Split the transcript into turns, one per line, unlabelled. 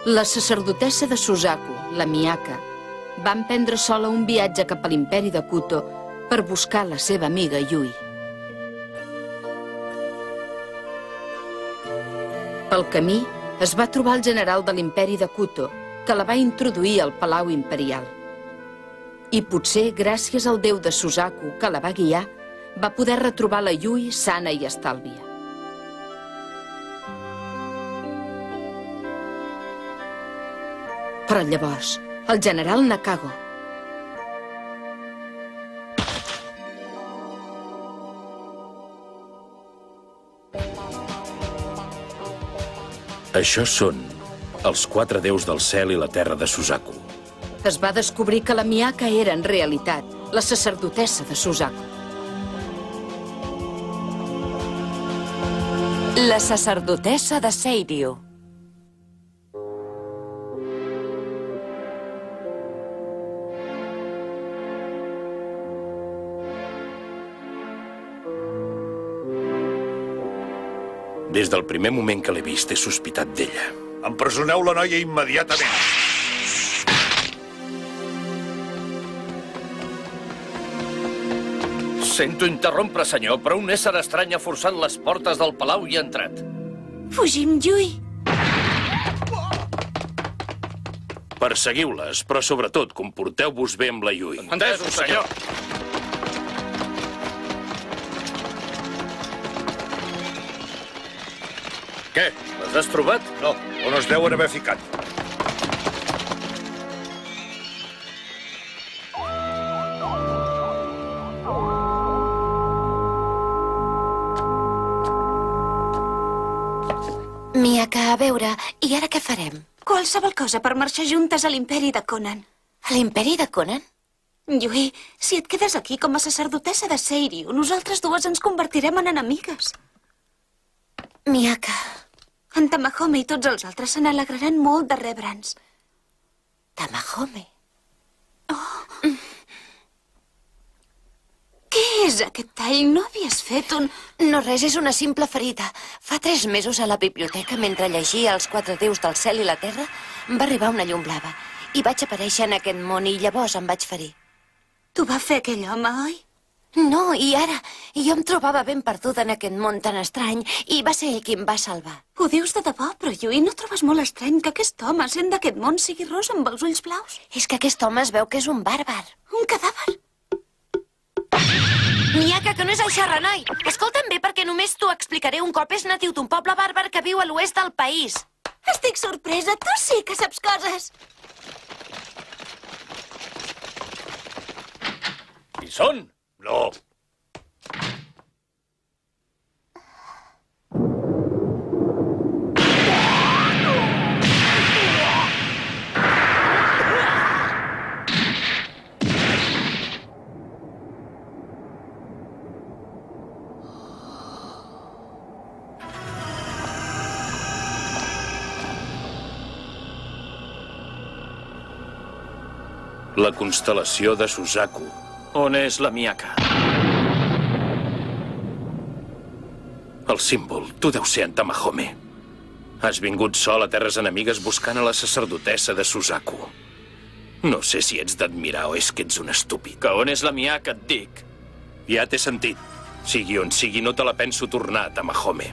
La sacerdotessa de Suzaku, la Miyaka, va emprendre sola un viatge cap a l'imperi de Kuto per buscar la seva amiga Yui. Pel camí es va trobar el general de l'imperi de Kuto, que la va introduir al Palau Imperial. I potser, gràcies al déu de Suzaku, que la va guiar, va poder retrobar la Yui sana i estàlvia. Però llavors, el general Nakago
Això són els 4 déus del cel i la terra de Suzaku.
es va descobrir que la Miyaka era, en realitat, la sacerdotessa de Suzaku.
La sacerdotessa de Seiryu.
Des del primer moment que l'he vist, he sospitat d'ella.
Empresoneu la noia immediatament.
Sento interrompre, senyor, però un ésser estrany ha forçat les portes del palau i ha entrat.
Fugim, Yui.
Perseguiu-les, però sobretot comporteu-vos bé amb la Yui.
Entesos, senyor. Què? Les has trobat?
No, on es deuen haver ficat?
Miyaka, a veure, i ara què farem?
Qualsevol cosa per marxar juntes a l'imperi de Conan.
A l'imperi de Conan?
Yui, si et quedes aquí com a sacerdotessa de Seiryu, nosaltres dues ens convertirem en enemigues.
Miyaka...
En Tamahome i tots els altres se n'alegraran molt de rebre'ns.
Tamahome?
Què és aquest tall? No havies fet un...
No res, és una simple ferida. Fa 3 mesos a la biblioteca, mentre llegia Els 4 déus del cel i la terra, em va arribar una llum blava. I vaig aparèixer en aquest món i llavors em vaig ferir.
T'ho va fer aquell home, oi?
No, i ara? Jo em trobava ben perduda en aquest món tan estrany i va ser ell qui em va salvar.
Ho dius de debò, però Yui, no trobes molt estrany que aquest home, sent d'aquest món, sigui ros amb els ulls blaus?
És que aquest home es veu que és un bàrbar.
Un cadàver?
Miyaka, que no és el xerranoi. Escolta'm bé, perquè només t'ho explicaré. Un cop és natiu d'un poble bàrbar que viu a l'oest del país.
Estic sorpresa, tu sí que saps coses.
Hi són?
No.
La constel·lació de Suzaku.
On és la Miyaka?
El símbol, tu deus ser en Tamahome. Has vingut sol a terres enemigues buscant a la sacerdotessa de Suzaku. No sé si ets d'admirar o és que ets un estúpid.
Que on és la Miyaka, et dic.
Ja t'he sentit. Sigui on sigui, no te la penso tornar, Tamahome.